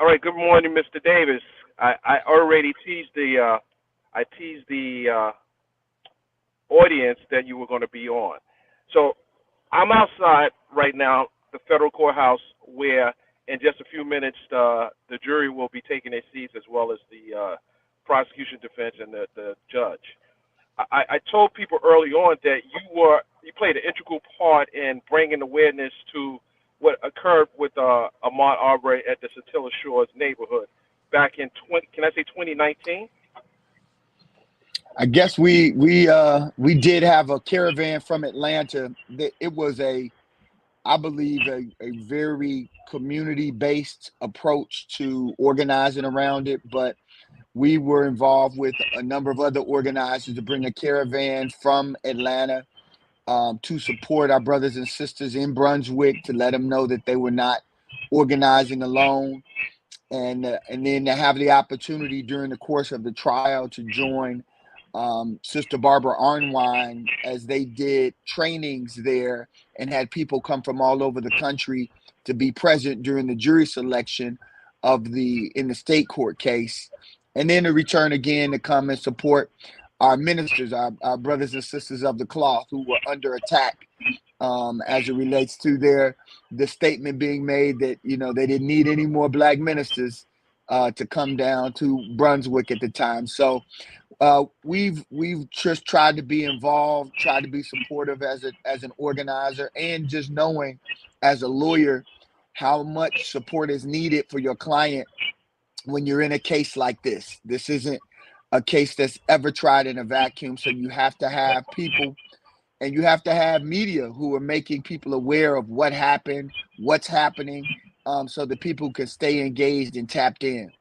All right. Good morning, Mr. Davis. I already teased the audience that you were going to be on. So I'm outside right now, the federal courthouse, where in just a few minutes the jury will be taking their seats, as well as the prosecution, defense, and the judge. I told people early on that you played an integral part in bringing awareness to what occurred with Ahmaud Arbery at the Satilla Shores neighborhood back in 2019? I guess we did have a caravan from Atlanta. It was I believe a very community based approach to organizing around it, but we were involved with a number of other organizers to bring a caravan from Atlanta to support our brothers and sisters in Brunswick, to let them know that they were not organizing alone, and then to have the opportunity during the course of the trial to join Sister Barbara Arnwine as they did trainings there and had people come from all over the country to be present during the jury selection in the state court case, and then to return again to come and support our ministers, our brothers and sisters of the cloth who were under attack, as it relates to the statement being made that they didn't need any more black ministers to come down to Brunswick at the time. So we've just tried to be involved, tried to be supportive as an organizer, and just knowing as a lawyer how much support is needed for your client when you're in a case like this. This isn't a case that's ever tried in a vacuum, so you have to have people and you have to have media who are making people aware of what happened, what's happening, so that people can stay engaged and tapped in.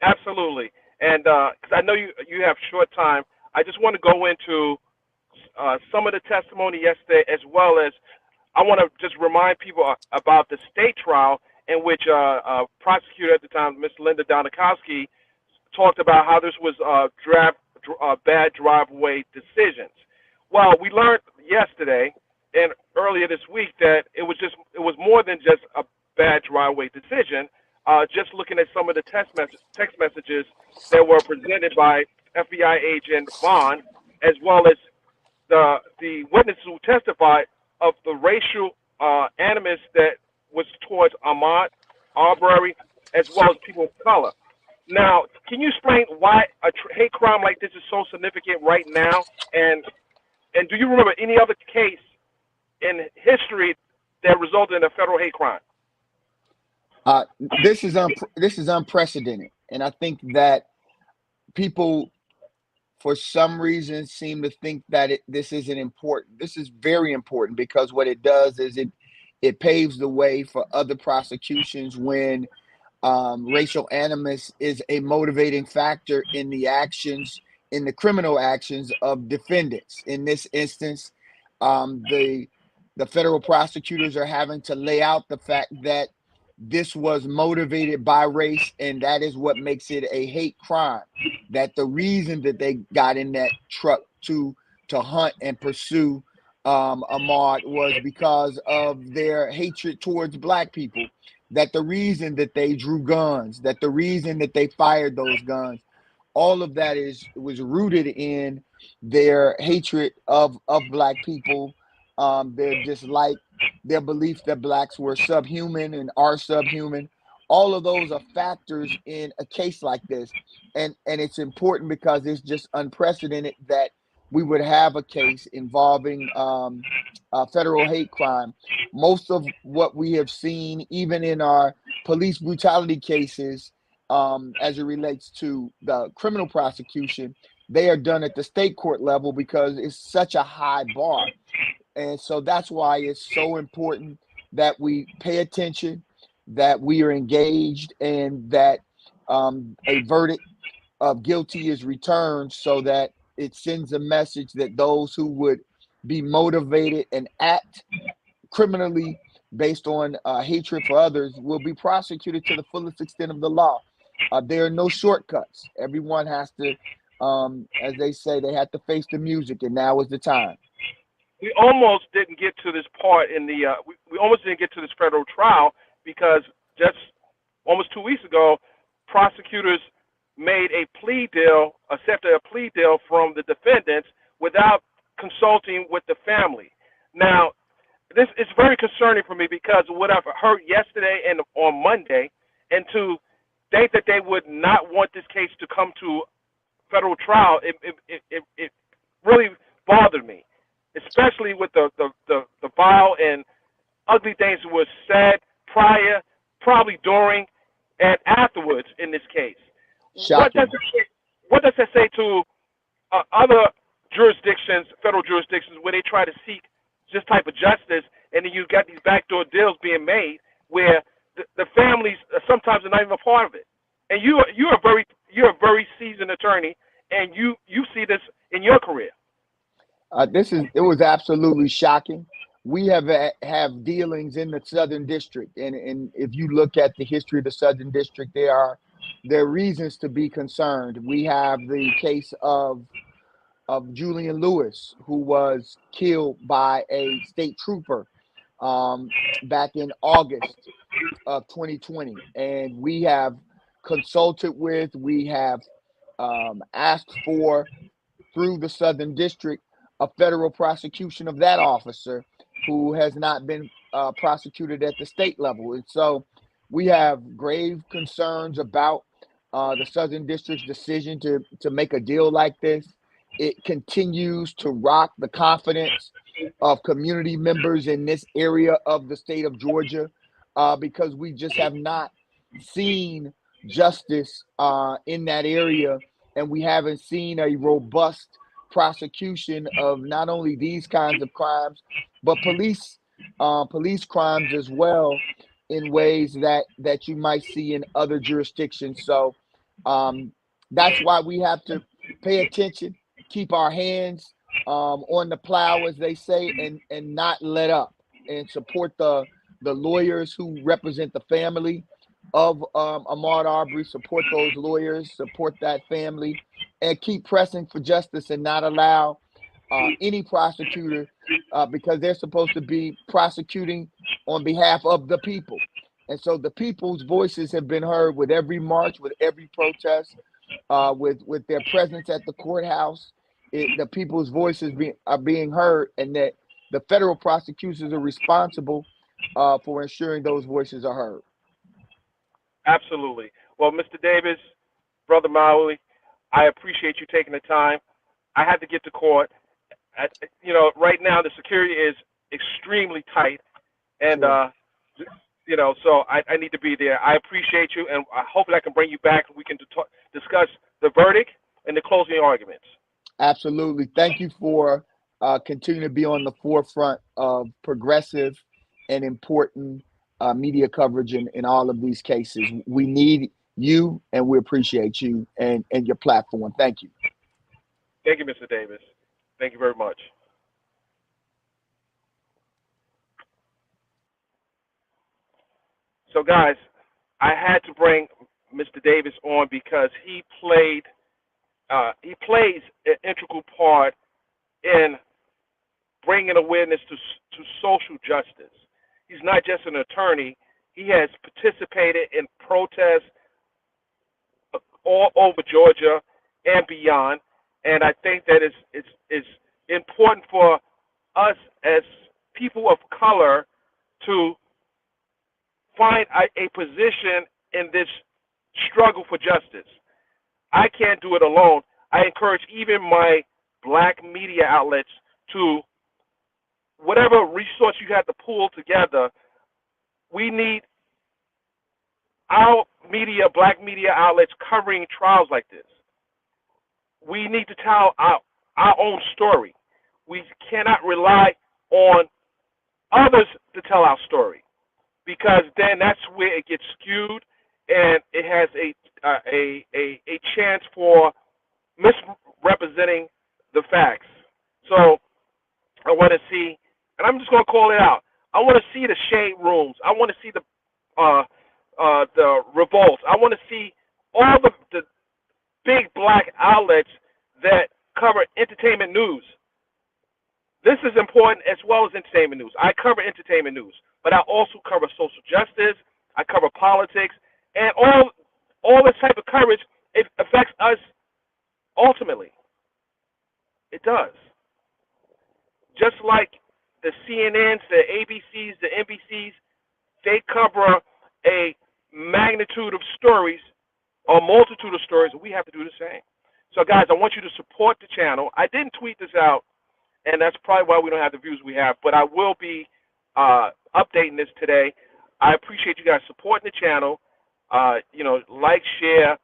Absolutely. And because I know you have short time, I just want to go into some of the testimony yesterday, as well as I want to just remind people about the state trial in which prosecutor at the time, Miss Linda Donikowski, talked about how this was bad driveway decisions. Well, we learned yesterday and earlier this week that it was more than just a bad driveway decision. Just looking at some of the text messages that were presented by FBI agent Vaughn, as well as the witnesses who testified of the racial animus that was towards Ahmaud Arbery, as well as people of color. Now, can you explain why a hate crime like this is so significant right now? And do you remember any other case in history that resulted in a federal hate crime? Uh, this is unprecedented, and I think that people, for some reason, seem to think that this isn't important. This is very important because what it does is it paves the way for other prosecutions when racial animus is a motivating factor in the criminal actions of defendants. In this instance, the federal prosecutors are having to lay out the fact that this was motivated by race, and that is what makes it a hate crime. That the reason that they got in that truck to hunt and pursue Ahmaud was because of their hatred towards black people. That the reason that they drew guns, that the reason that they fired those guns, all of that was rooted in their hatred of black people, their dislike, their belief that blacks were subhuman and are subhuman. All of those are factors in a case like this, and it's important because it's just unprecedented that we would have a case involving federal hate crime. Most of what we have seen, even in our police brutality cases, as it relates to the criminal prosecution, they are done at the state court level because it's such a high bar. And so that's why it's so important that we pay attention, that we are engaged, and that a verdict of guilty is returned so that it sends a message that those who would be motivated and act criminally based on hatred for others will be prosecuted to the fullest extent of the law. There are no shortcuts. Everyone has to, as they say, they have to face the music, and now is the time. We almost didn't get to this part in the we almost didn't get to this federal trial because just almost 2 weeks ago, prosecutors made a plea deal, accepted a plea deal from the defendants without consulting with the family. Now, this is very concerning for me because of what I've heard yesterday and on Monday, and to think that they would not want this case to come to federal trial, it really bothered me, especially with the vile and ugly things that were said prior, probably during, and afterwards in this case. What does Shocking. that say to other jurisdictions, federal jurisdictions, where they try to seek this type of justice, and then you got these backdoor deals being made where the families sometimes are not even a part of it. And you're a very seasoned attorney, and you see this in your career. It was absolutely shocking. We have dealings in the Southern District, and if you look at the history of the Southern District, there are reasons to be concerned. We have the case of Julian Lewis, who was killed by a state trooper back in August of 2020, and we have consulted with, we have asked for, through the Southern District, a federal prosecution of that officer who has not been prosecuted at the state level. And so we have grave concerns about the Southern District's decision to make a deal like this. It continues to rock the confidence of community members in this area of the state of Georgia because we just have not seen justice in that area, and we haven't seen a robust prosecution of not only these kinds of crimes, but police crimes as well, in ways that you might see in other jurisdictions. So that's why we have to pay attention, keep our hands on the plow, as they say, and not let up, and support the lawyers who represent the family of Ahmaud Arbery, support those lawyers, support that family, and keep pressing for justice and not allow any prosecutor, because they're supposed to be prosecuting on behalf of the people. And so the people's voices have been heard with every march, with every protest, with their presence at the courthouse. The people's voices are being heard, and that the federal prosecutors are responsible for ensuring those voices are heard. Absolutely. Well, Mr. Davis, Brother Mawuli, I appreciate you taking the time. I had to get to court. Right now the security is extremely tight, and Sure. so I need to be there. I appreciate you, and hopefully I can bring you back and we can discuss the verdict and the closing arguments. Absolutely. Thank you for continuing to be on the forefront of progressive and important media coverage in all of these cases. We need you, and we appreciate you and your platform. Thank you. Thank you, Mr. Davis. Thank you very much. So, guys, I had to bring Mr. Davis on because he plays an integral part in bringing awareness to social justice. He's not just an attorney; he has participated in protests all over Georgia and beyond. And I think that it's important for us as people of color to find a position in this struggle for justice. I can't do it alone. I encourage even my black media outlets to, whatever resource you have to pull together, we need our media, black media outlets covering trials like this. We need to tell our own story. We cannot rely on others to tell our story, because then that's where it gets skewed, and it has a chance for misrepresenting the facts. So I want to see, and I'm just going to call it out. I want to see the shade rooms. I want to see the revolts. I want to see all the big black outlets that cover entertainment news. This is important as well as entertainment news. I cover entertainment news, but I also cover social justice. I cover politics. And all this type of courage, it affects us ultimately. It does. Just like the CNNs, the ABCs, the NBCs, they cover a magnitude of stories or multitude of stories, we have to do the same. So, guys, I want you to support the channel. I didn't tweet this out, and that's probably why we don't have the views we have, but I will be updating this today. I appreciate you guys supporting the channel. Like, share.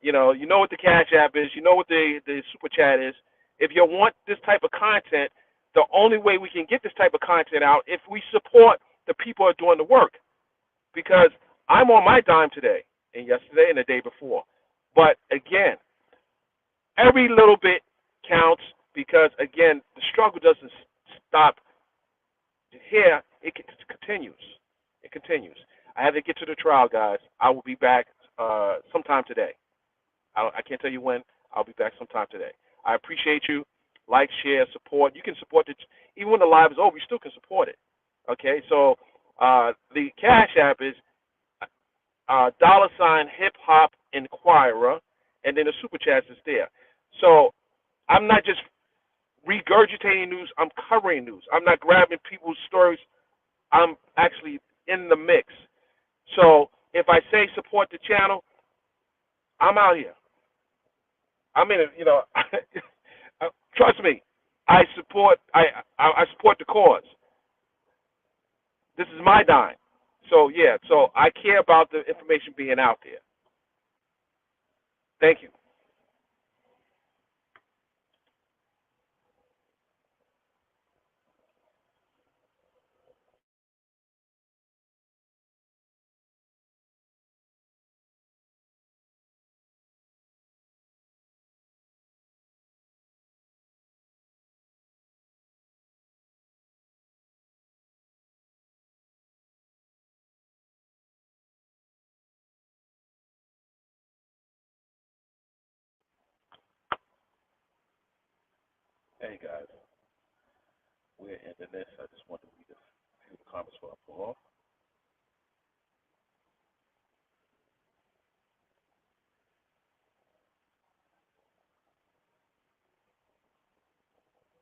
You know what the Cash App is. You know what the Super Chat is. If you want this type of content, the only way we can get this type of content out if we support the people who are doing the work. Because I'm on my dime today and yesterday and the day before. But again, every little bit counts because, again, the struggle doesn't stop here. It continues. It continues. I have to get to the trial, guys. I will be back sometime today. I can't tell you when. I'll be back sometime today. I appreciate you. Like, share, support. You can support it. Even when the live is over, you still can support it. Okay? So the Cash App is $ hip hop inquirer, and then the Super Chats is there. So I'm not just regurgitating news, I'm covering news. I'm not grabbing people's stories. I'm actually in the mix. So if I say support the channel, I'm out here. I'm in it, trust me. I support the cause. This is my dime. So yeah, so I care about the information being out there. Thank you. Hey guys, we're ending this. I just want to read a few comments for off.